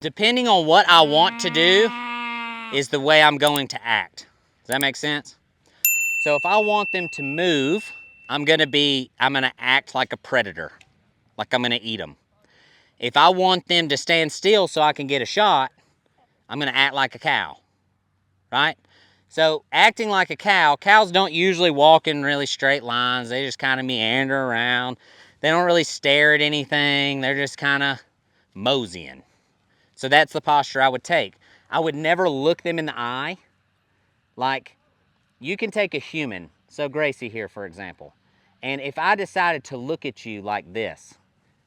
Depending on what I want to do is the way I'm going to act. Does that make sense? So if I want them to move, I'm gonna act like a predator, like I'm gonna eat them. If I want them to stand still so I can get a shot, I'm gonna act like a cow, right? So acting like a cow, cows don't usually walk in really straight lines. They just kind of meander around. They don't really stare at anything. They're just kind of moseying. So that's the posture I would take. I would never look them in the eye. Like, you can take a human, so Gracie here, for example, and if I decided to look at you like this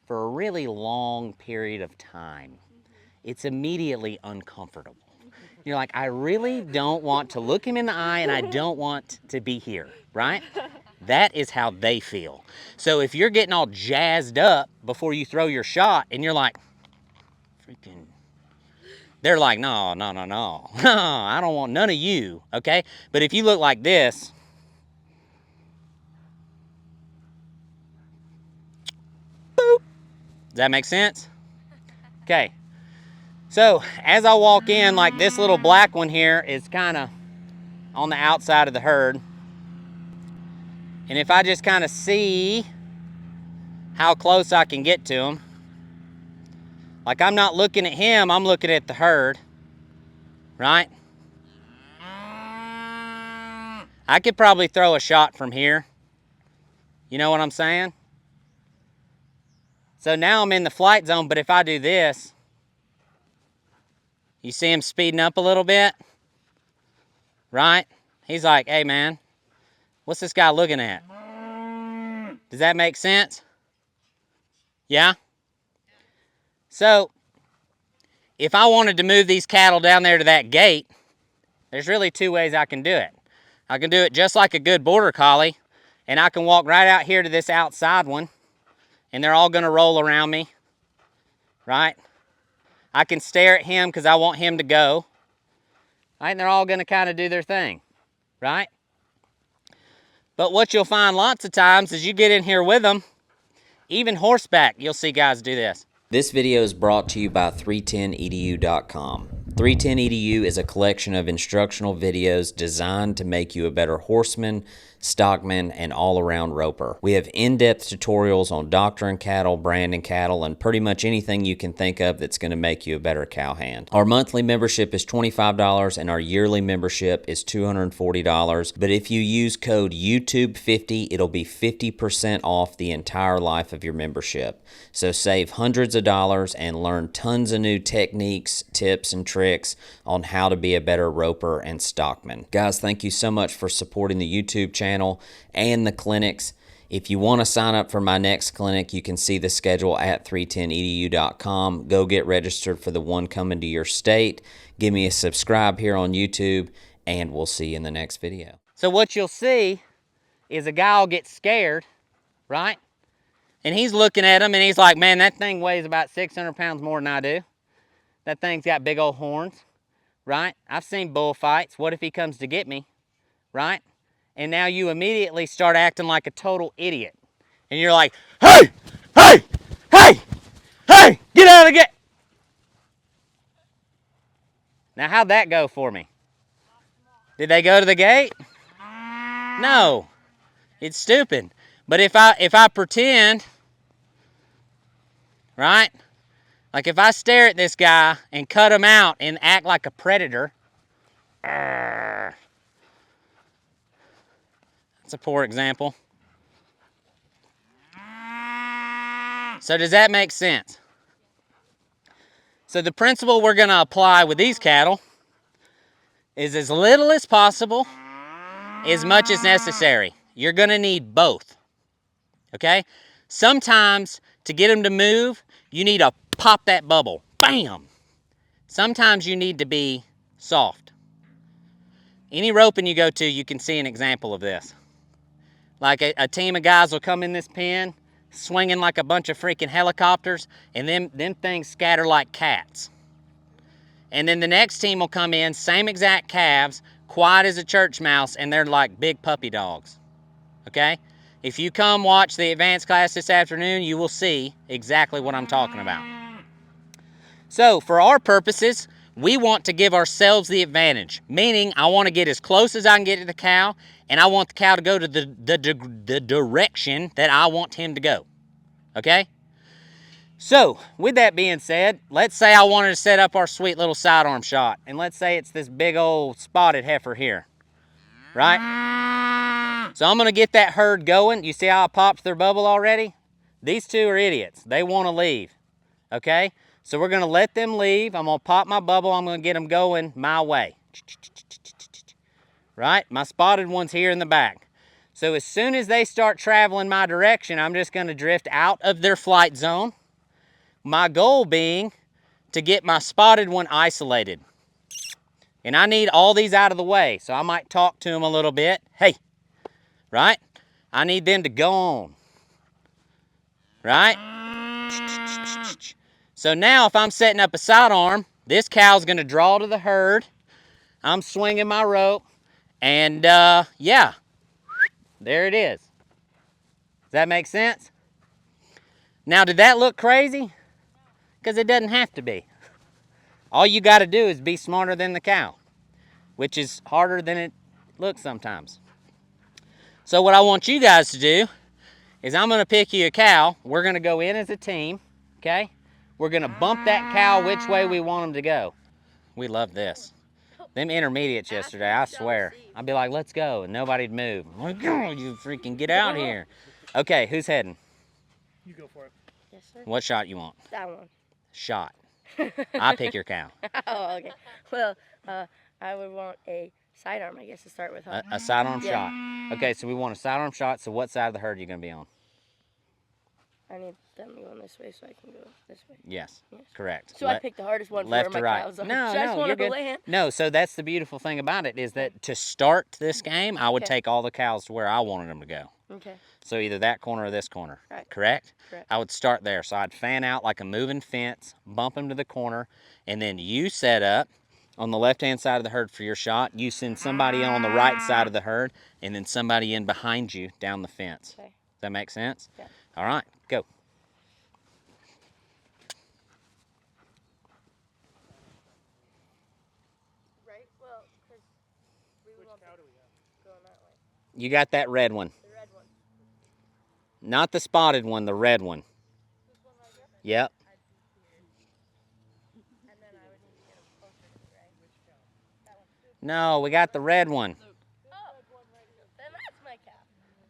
for a really long period of time, it's immediately uncomfortable. You're like, I really don't want to look him in the eye and I don't want to be here, right? That is how they feel. So if you're getting all jazzed up before you throw your shot and you're like, freaking, they're like, no, no, no, no, I don't want none of you, okay? But if you look like this, boop, does that make sense? Okay. So as I walk in, like this little black one here is kind of on the outside of the herd. And if I just kind of see how close I can get to him, like I'm not looking at him, I'm looking at the herd, right? I could probably throw a shot from here. You know what I'm saying? So now I'm in the flight zone, but if I do this, you see him speeding up a little bit, right? He's like, hey man, what's this guy looking at? Does that make sense? Yeah? So, if I wanted to move these cattle down there to that gate, there's really two ways I can do it. I can do it just like a good border collie, and I can walk right out here to this outside one, and they're all gonna roll around me, right? I can stare at him because I want him to go, right? And they're all gonna kind of do their thing, right? But what you'll find lots of times is you get in here with them, even horseback, you'll see guys do this. This video is brought to you by 310edu.com. 310edu is a collection of instructional videos designed to make you a better horseman, stockman, and all-around roper. We have in-depth tutorials on doctoring cattle, branding cattle, and pretty much anything you can think of that's going to make you a better cowhand. Our monthly membership is $25 and our yearly membership is $240, but if you use code YouTube50, it'll be 50% off the entire life of your membership. So save hundreds of dollars and learn tons of new techniques, tips, and tricks on how to be a better roper and stockman. Guys, thank you so much for supporting the YouTube channel and the clinics. If you want to sign up for my next clinic, you can see the schedule at 310edu.com. Go get registered for the one coming to your state. Give me a subscribe here on YouTube, and we'll see you in the next video. So what you'll see is a guy will get scared, right? And he's looking at him and he's like, man, that thing weighs about 600 pounds more than I do. That thing's got big old horns, right? I've seen bullfights. What if he comes to get me, right? And now you immediately start acting like a total idiot. And you're like, hey, hey, hey, hey, get out of the gate. Now how'd that go for me? Did they go to the gate? No, it's stupid. But if I pretend, right? Like if I stare at this guy and cut him out and act like a predator, that's a poor example. So does that make sense? So the principle we're going to apply with these cattle is as little as possible, as much as necessary. You're going to need both, okay? Sometimes to get them to move, you need to pop that bubble, bam! Sometimes you need to be soft. Any roping you go to, you can see an example of this. Like a team of guys will come in this pen, swinging like a bunch of freaking helicopters, and them things scatter like cats. And then the next team will come in, same exact calves, quiet as a church mouse, and they're like big puppy dogs, okay? If you come watch the advanced class this afternoon, you will see exactly what I'm talking about. So for our purposes, we want to give ourselves the advantage, meaning I want to get as close as I can get to the cow, and I want the cow to go to the direction that I want him to go, okay? So with that being said, let's say I wanted to set up our sweet little sidearm shot, and let's say it's this big old spotted heifer here, right? So I'm going to get that herd going. You see how I popped their bubble already? These two are idiots. They want to leave, okay? So we're going to let them leave. I'm going to pop my bubble. I'm going to get them going my way. Right? My spotted one's here in the back. So as soon as they start traveling my direction, I'm just going to drift out of their flight zone. My goal being to get my spotted one isolated. And I need all these out of the way. So I might talk to them a little bit. Hey, right? I need them to go on. Right? So now if I'm setting up a sidearm, this cow's going to draw to the herd. I'm swinging my rope. And yeah, there it is. Does that make sense? Now, did that look crazy? Because it doesn't have to be. All you got to do is be smarter than the cow, which is harder than it looks sometimes. So what I want you guys to do is I'm going to pick you a cow. We're going to go in as a team, okay? We're going to bump that cow which way we want them to go. We love this. Them intermediates yesterday, I swear. I'd be like, let's go, and nobody'd move. I'm like, oh, you freaking get out here. Okay, who's heading? You go for it. Yes, sir. What shot you want? That one. Shot. I pick your cow. Oh, okay. Well, I would want a sidearm, I guess, to start with. Huh? A sidearm Yeah. shot. Okay, so we want a sidearm shot. So what side of the herd are you going to be on? I need them going this way so I can go this way. Yes, Yes. correct. So I picked the hardest one for left where my to right. cows are. No, So I just no, want you're to good. land. No, so that's the beautiful thing about it is that to start this game, I would Okay. take all the cows to where I wanted them to go. Okay. So either that corner or this corner, Right. correct? Correct. I would start there. So I'd fan out like a moving fence, bump them to the corner, and then you set up on the left-hand side of the herd for your shot. You send somebody on the right side of the herd, and then somebody in behind you down the fence. Okay. Does that make sense? Yeah. All right, go. Right? Well, because we Which want cow do we have? going that way. You got that red one. The red one. Not the spotted one, the red one. This one right here? Yep. I'd be here. And then I would need to get him closer to the right. Which cow? That one. No, we got the red one. Oh, then that's my cow.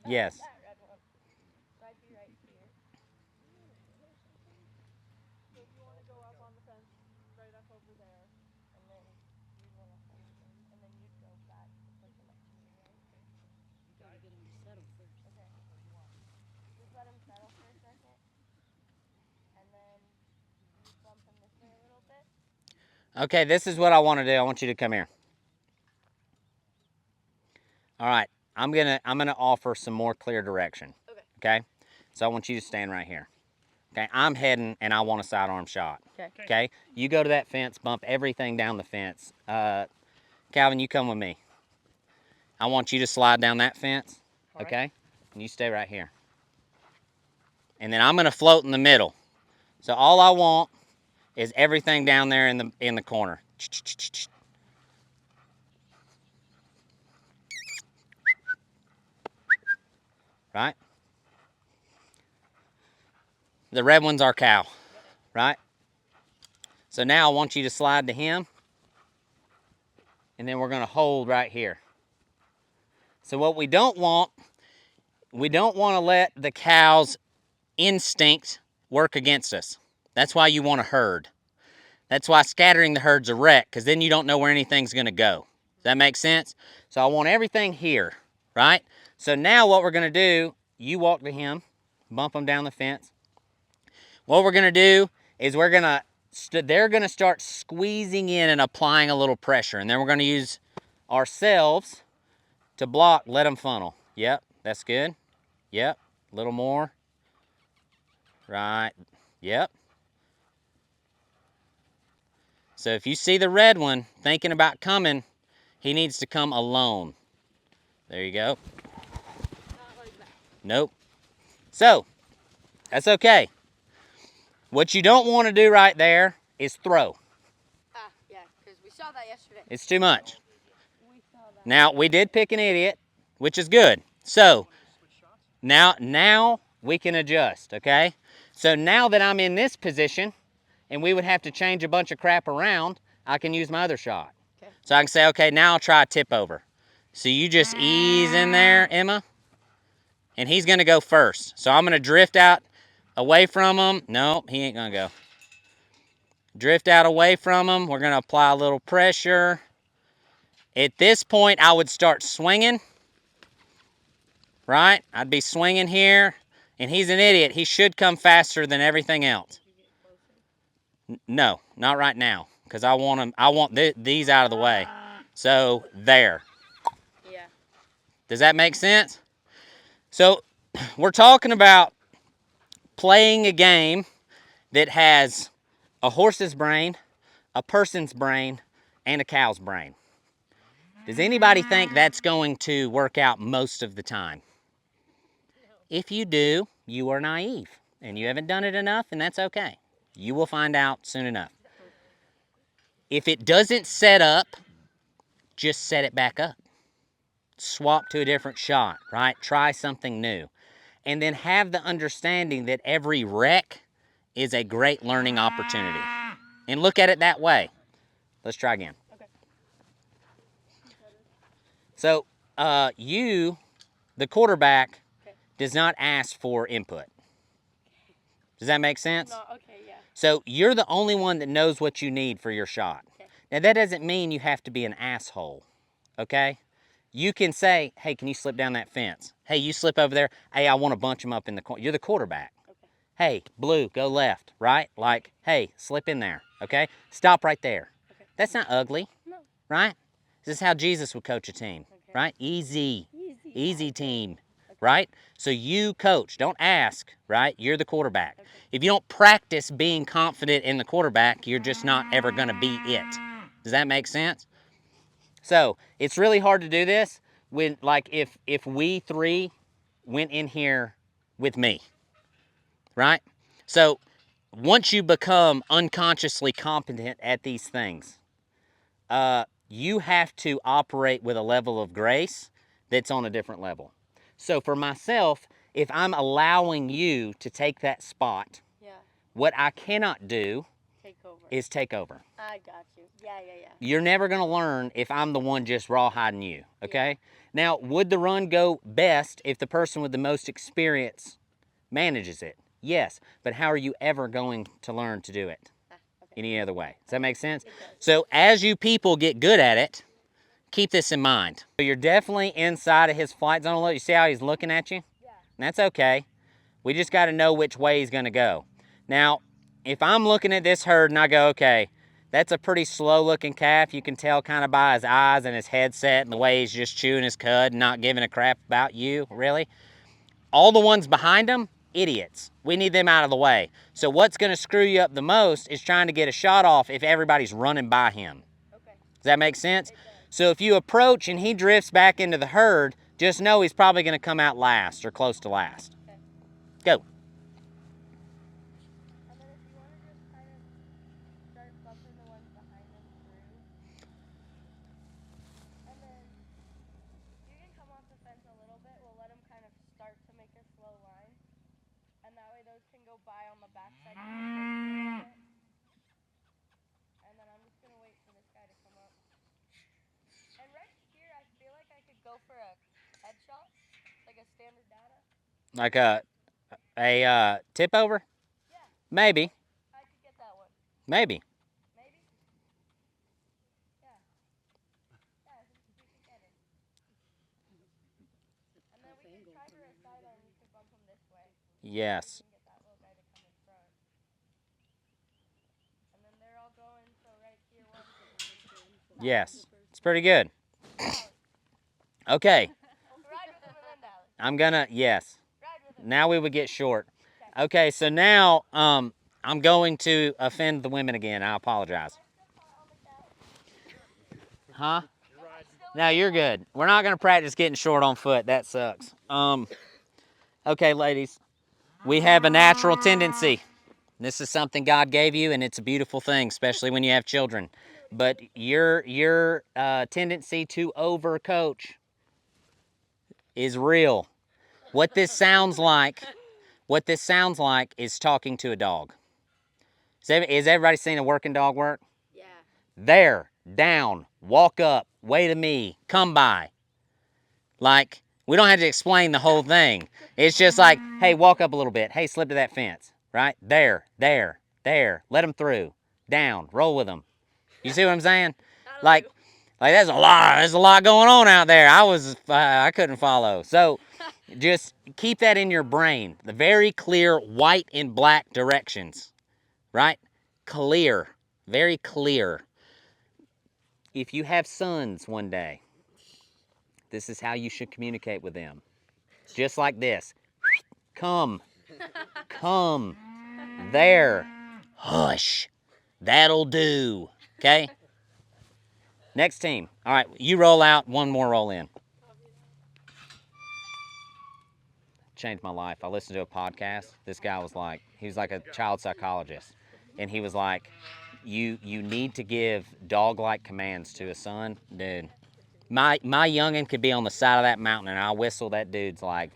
Yes. That red one. So I'd be right here. So if you want to go up on the fence, right up over there. And then you want to hold him. And then you'd go back to push him up to me, right? You gotta get him to settle first. Okay. Just let him settle for a second. And then you bump him this way a little bit. Okay, this is what I want to do. I want you to come here. All right, I'm gonna offer some more clear direction. Okay. Okay. So I want you to stand right here. Okay, I'm heading and I want a sidearm shot. Okay. Okay. You go to that fence, bump everything down the fence. Calvin, you come with me. I want you to slide down that fence. All right. Okay. And you stay right here. And then I'm gonna float in the middle. So all I want is everything down there in the corner. Right? The red one's our cow, right? So now I want you to slide to him, and then we're gonna hold right here. So what we don't want to let the cow's instinct work against us. That's why you want a herd. That's why scattering the herd's a wreck, because then you don't know where anything's gonna go. Does that make sense? So I want everything here, right? So now what we're gonna do, you walk to him, bump him down the fence. What we're gonna do is they're gonna start squeezing in and applying a little pressure, and then we're gonna use ourselves to block, let them funnel. Yep, that's good. Yep, a little more. Right, yep. So if you see the red one thinking about coming, he needs to come alone. There you go. Not like that. Nope. So, that's okay. What you don't want to do right there is throw. Ah, yeah, because we saw that yesterday. It's too much. We saw that. Now, we did pick an idiot, which is good. So, now we can adjust, okay? So now that I'm in this position, and we would have to change a bunch of crap around, I can use my other shot. Okay. So I can say, okay, now I'll try a tip over. So you just ease in there, Emma, and he's gonna go first. So I'm gonna drift out away from him. No, he ain't gonna go. Drift out away from him. We're gonna apply a little pressure. At this point, I would start swinging, right? I'd be swinging here, and he's an idiot. He should come faster than everything else. No, not right now, because I want him. I want these out of the way. So there. Yeah. Does that make sense? So we're talking about playing a game that has a horse's brain, a person's brain, and a cow's brain. Does anybody think that's going to work out most of the time? If you do, you are naive, and you haven't done it enough, and that's okay. You will find out soon enough. If it doesn't set up, just set it back up. Swap to a different shot, right? Try something new. And then have the understanding that every wreck is a great learning opportunity. And look at it that way. Let's try again. Okay. So, you, the quarterback, does not ask for input. Does that make sense? No, okay, yeah. So, you're the only one that knows what you need for your shot. Okay. Now, that doesn't mean you have to be an asshole, okay? You can say, hey, can you slip down that fence? Hey, you slip over there. Hey, I want to bunch them up in the corner. You're the quarterback. Okay. Hey, blue, go left, right? Like, hey, slip in there, okay? Stop right there. Okay. That's not ugly, No. right? This is how Jesus would coach a team, Okay. right? Easy Easy. team, Okay. right? So you coach, don't ask, right? You're the quarterback. Okay. If you don't practice being confident in the quarterback, you're just not ever going to be it. Does that make sense? So it's really hard to do this when, like, if we three went in here with me, right? So once you become unconsciously competent at these things, you have to operate with a level of grace that's on a different level. So for myself, if I'm allowing you to take that spot, Yeah. what I cannot do Take over. is take over. I got you. Yeah. You're never going to learn if I'm the one just rawhiding you, okay? Now, would the run go best if the person with the most experience manages it? Yes, but how are you ever going to learn to do it Okay. any other way? Does that make sense? It does. So as you people get good at it, keep this in mind. So you're definitely inside of his flight zone. You see how he's looking at you? Yeah. And that's okay. We just got to know which way he's going to go. Now, if I'm looking at this herd and I go, okay, that's a pretty slow-looking calf. You can tell kind of by his eyes and his headset and the way he's just chewing his cud and not giving a crap about you, really. All the ones behind him, idiots. We need them out of the way. So what's going to screw you up the most is trying to get a shot off if everybody's running by him. Okay. Does that make sense? So if you approach and he drifts back into the herd, just know he's probably going to come out last or close to last. Okay. Go. And then if you want to just kind of start bumping the ones behind them through. And then you can come off the fence a little bit. We'll let them kind of start to make a slow line. And that way those can go by on the backside. And then I'm just going to wait for this guy to come up. And right here, I feel like I could go for a headshot, like a standard data. Like a tip over? Yeah. Maybe. I could get that one. Maybe. Maybe? Yeah. Yeah, I think we could get it. And then we can try to recite and you can bump him this way. Yes. We can get that little guy to come in front. And then they're all going, so right here, one. Yes. It's pretty good. Okay. Ride with him and then Dalton. I'm gonna, yes. Ride with him. Now we would get short. Okay, so now I'm going to offend the women again. I apologize. Huh? No, you're good. We're not going to practice getting short on foot. That sucks. Okay, ladies. We have a natural tendency This is something God gave you, and it's a beautiful thing, especially when you have children. But your tendency to overcoach is real. What this sounds like is talking to a dog. Is everybody seen a working dog work? Yeah. There, down, walk up, wait a me, come by. Like, we don't have to explain the whole thing. It's just like, hey, walk up a little bit. Hey, slip to that fence, right? There, let them through. Down, roll with them. You see what I'm saying? Like there's a lot going on out there. I couldn't follow. So just keep that in your brain. The very clear white and black directions, right? Clear, very clear. If you have sons one day, this is how you should communicate with them. Just like this. Come, there, hush, that'll do, okay? Next team. All right, you roll out, one more roll in. Changed my life. I listened to a podcast. This guy was like, he was like a child psychologist. And he was like, you need to give dog-like commands to a son. Dude, my youngin' could be on the side of that mountain and I'll whistle, that dude's like,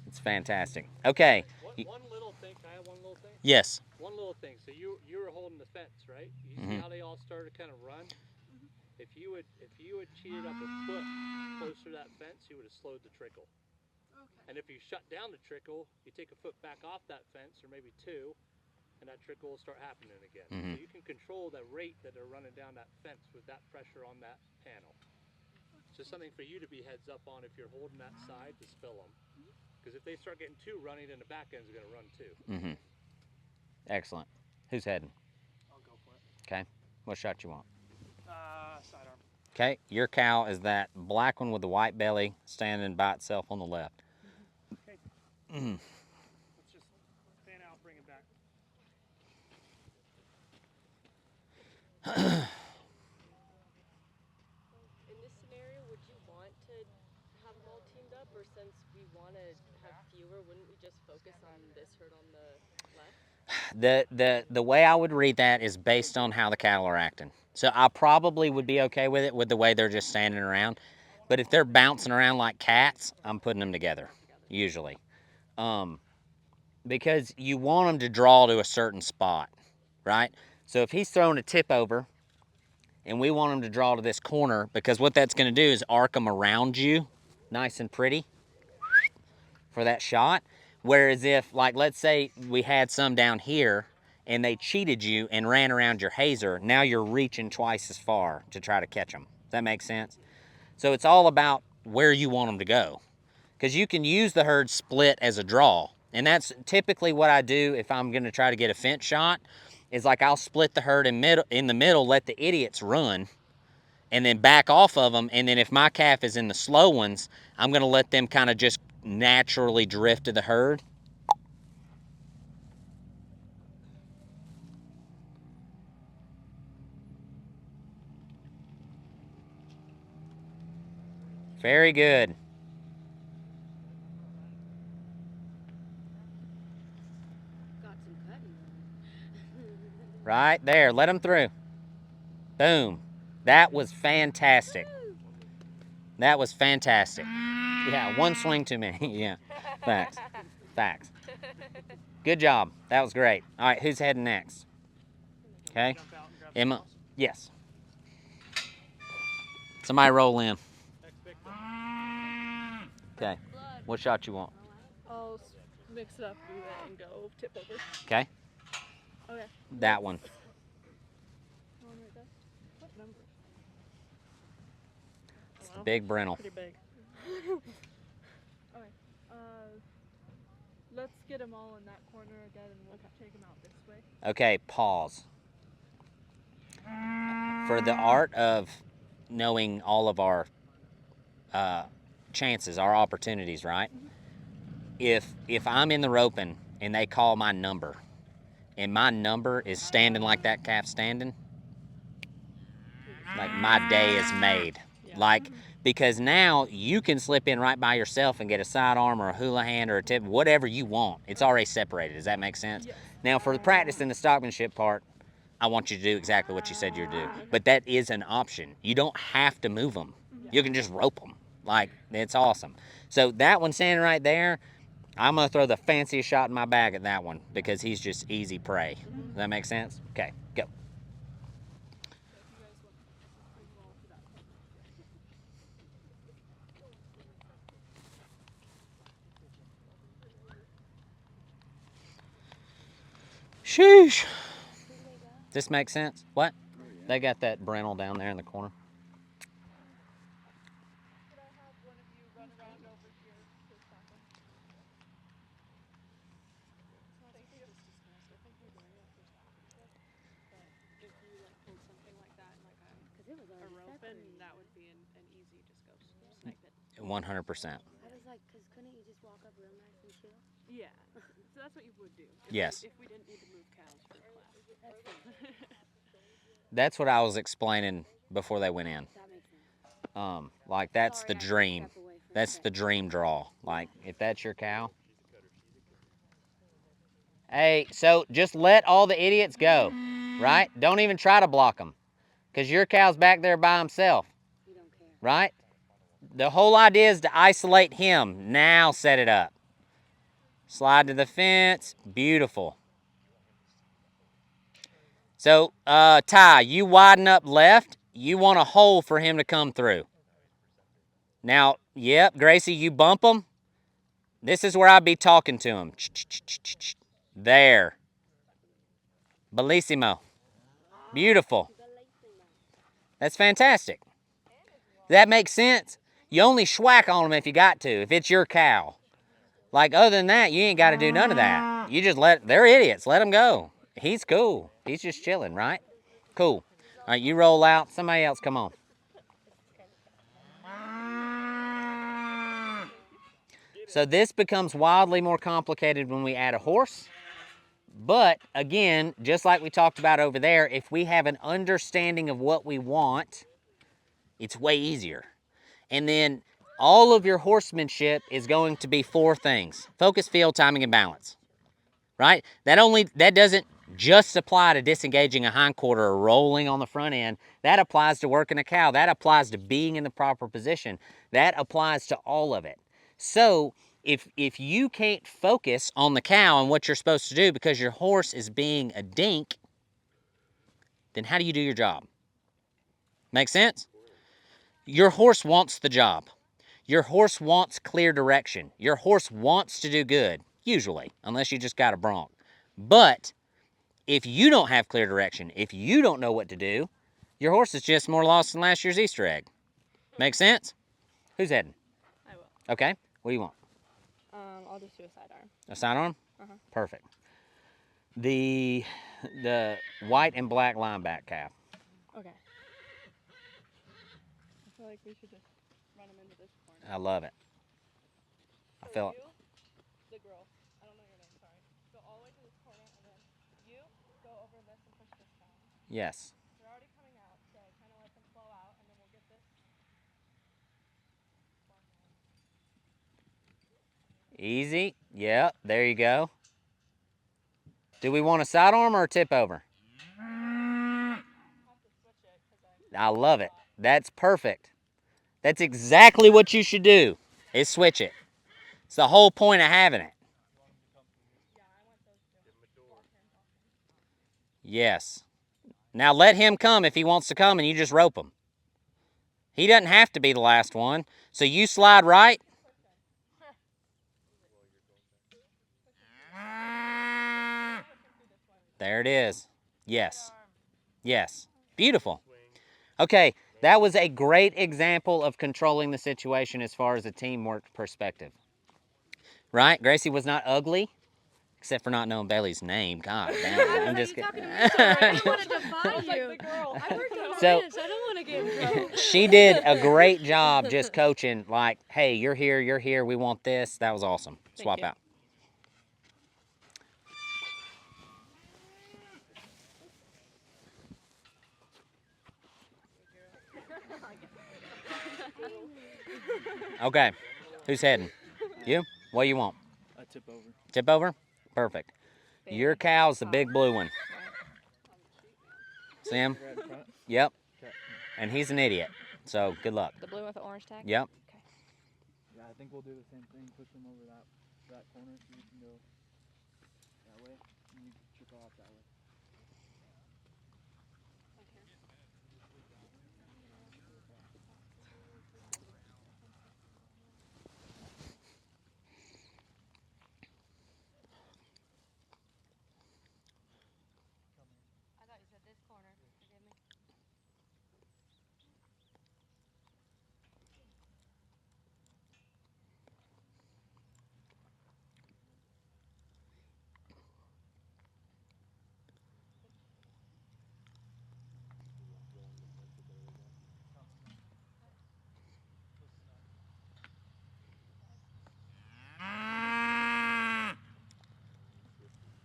it's fantastic. Okay. One little thing. Can I have one little thing? Yes. One little thing. So you were holding the fence, right? You see how they all started to kind of run? If you had cheated up a foot closer to that fence, you would have slowed the trickle. Okay. And if you shut down the trickle, you take a foot back off that fence, or maybe two, and that trickle will start happening again. So you can control the rate that they're running down that fence with that pressure on that panel. It's just something for you to be heads up on if you're holding that side to spill them. Because if they start getting too runny, then the back end's going to run too. Excellent. Who's heading? I'll go for it. Okay. What shot you want? Sidearm. Okay. Your cow is that black one with the white belly standing by itself on the left. Okay. Let's just fan out, bring it back. In this scenario, would you want to have them all teamed up, or since we want to have fewer, wouldn't we just focus on this herd on the left? The way I would read that is based on how the cattle are acting. So I probably would be okay with it with the way they're just standing around. But if they're bouncing around like cats, I'm putting them together, usually. Because you want them to draw to a certain spot, right? So if he's throwing a tip over and we want him to draw to this corner, because what that's going to do is arc them around you nice and pretty for that shot. Whereas if, like, let's say we had some down here and they cheated you and ran around your hazer, now you're reaching twice as far to try to catch them. Does that make sense? So it's all about where you want them to go. Because you can use the herd split as a draw. And that's typically what I do if I'm going to try to get a fence shot, is like I'll split the herd in the middle, let the idiots run, and then back off of them. And then if my calf is in the slow ones, I'm going to let them kind of just naturally drift to the herd. Very good. Got some cutting. Right there. Let them through. Boom. That was fantastic. That was fantastic. Yeah, one swing too many. Yeah, facts. Facts. Good job. That was great. All right, who's heading next? Okay. Emma. Yes. Somebody roll in. Okay. What shot you want? I'll mix it up, do that, and go tip over. Okay. Okay. That one. One right there. What number? It's the big brindle. Pretty big. Okay. Let's get them all in that corner again, and we'll take them out this way. Okay, pause. For the art of knowing all of our chances, our opportunities, right? If I'm in the roping and they call my number, and my number is standing like that calf standing, like my day is made. Yeah. Like, because now you can slip in right by yourself and get a sidearm or a hula hand or a tip, whatever you want. It's already separated. Does that make sense? Yes. Now, for the practice and the stockmanship part, I want you to do exactly what you said you'd do. But that is an option. You don't have to move them. You can just rope them. Like, it's awesome. So that one standing right there, I'm going to throw the fanciest shot in my bag at that one because he's just easy prey. Does that make sense? Okay, go. Sheesh. This makes sense? What? They got that Brennel down there in the corner. Could I have one of you run around over here to Stockman? Thank you. I think we're going after Stockmanship, but if you like pulled something like that and like a rope in, that would be an easy just go snipe it. 100%. I was like, because couldn't you just walk up real nice and chill? Yeah. So that's what you would do. Yes. If we didn't need to move cows for class. That's what I was explaining before they went in. That makes sense. Like, that's Sorry, the I had to dream. step away for a That's the second. dream draw. Like, if that's your cow. Hey, so just let all the idiots go, right? Don't even try to block them because your cow's back there by himself, You don't care. right? The whole idea is to isolate him. Now set it up. Slide to the fence. Beautiful. So, Ty, you widen up left. You want a hole for him to come through. Now, yep, Gracie, you bump him. This is where I'd be talking to him. There. Bellissimo. Beautiful. That's fantastic. That makes sense. You only schwack on them if you got to, if it's your cow. Like, other than that, you ain't got to do none of that. You just they're idiots. Let them go. He's cool. He's just chilling, right? Cool. All right, you roll out. Somebody else, come on. So this becomes wildly more complicated when we add a horse. But, again, just like we talked about over there, if we have an understanding of what we want, it's way easier. And then all of your horsemanship is going to be 4 things: focus, feel, timing, and balance. Right? That doesn't just apply to disengaging a hindquarter or rolling on the front end. That applies to working a cow. That applies to being in the proper position. That applies to all of it. So if you can't focus on the cow and what you're supposed to do because your horse is being a dink, then how do you do your job? Make sense? Your horse wants the job. Your horse wants clear direction. Your horse wants to do good, usually, unless you just got a bronc. But if you don't have clear direction, if you don't know what to do, your horse is just more lost than last year's Easter egg. Make sense? Who's heading? I will. Okay. What do you want? I'll just do a sidearm. A sidearm? Uh-huh. Perfect. The white and black lineback calf. Okay. I feel like we should just run him into this corner. I love it. I feel it. You, the girl, I don't know your name, sorry. Go all the way to this corner, and then you go over this and push this down. Yes. They're already coming out, so kind of let them flow out, and then we'll get this. Easy. Yep. There you go. Do we want a sidearm or a tip over? I love it. That's perfect. That's exactly what you should do, is switch it. It's the whole point of having it. Yes. Now let him come if he wants to come and you just rope him. He doesn't have to be the last one. So you slide right. There it is. Yes. Yes. Beautiful. Okay, that was a great example of controlling the situation as far as a teamwork perspective. Right? Gracie was not ugly, except for not knowing Bailey's name. God damn. I'm just kidding. I wanted to find you. The girl. I worked on So- fence. I don't want to get in trouble. She did a great job just coaching, like, hey, you're here, we want this. That was awesome. Swap you. out. Okay, who's heading? You? What do you want? A tip over. Tip over? Perfect. big. Your cow's the big blue one. See him? Right in front? Yep. Okay. And he's an idiot. So good luck. The blue with the orange tag? Yep. Okay. Yeah, I think we'll do the same thing. Push him over that corner so you can go that way. And you can trickle out that way. I thought you said this corner. Forgive me.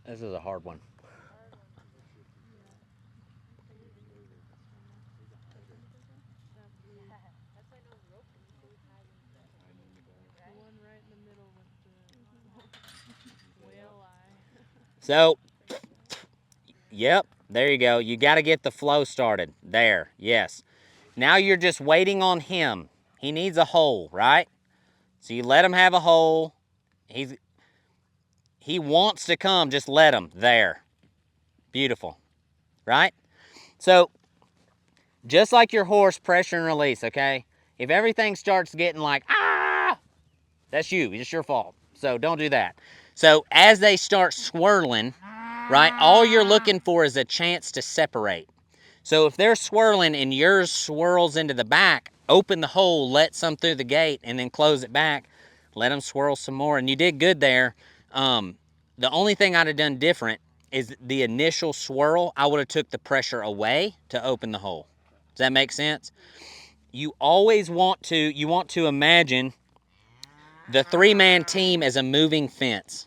This is a hard one. That's why no rope can be so tied in. The one right in the middle with the whale eye. So, yep, there you go. You got to get the flow started. There, yes. Now you're just waiting on him. He needs a hole, right? So you let him have a hole. He wants to come, just let him. There. Beautiful. Right? So, just like your horse, pressure and release, okay? If everything starts getting like, ah, that's you. It's your fault. So don't do that. So as they start swirling, right, all you're looking for is a chance to separate. So if they're swirling and yours swirls into the back, open the hole, let some through the gate, and then close it back. Let them swirl some more. And you did good there. The only thing I'd have done different is the initial swirl, I would have took the pressure away to open the hole. Does that make sense? You always want to imagine the three-man team as a moving fence.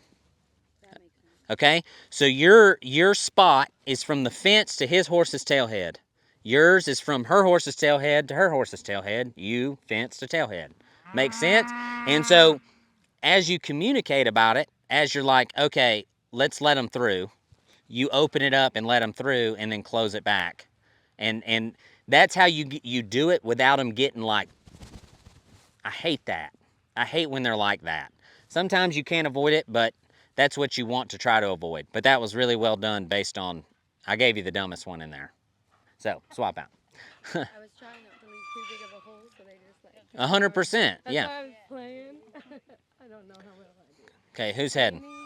Okay? So your spot is from the fence to his horse's tailhead. Yours is from her horse's tailhead to her horse's tailhead. You, fence to tailhead. Make sense? And so as you communicate about it, as you're like, okay, let's let them through, you open it up and let them through and then close it back. And that's how you do it without them getting like, I hate that. I hate when they're like that. Sometimes you can't avoid it, but that's what you want to try to avoid. But that was really well done based on, I gave you the dumbest one in there. So, swap out. I was trying not to leave too big of a hole, so they just like. 100%, That's yeah. why I was playing. I don't know how well I do. Okay, who's heading? Amy?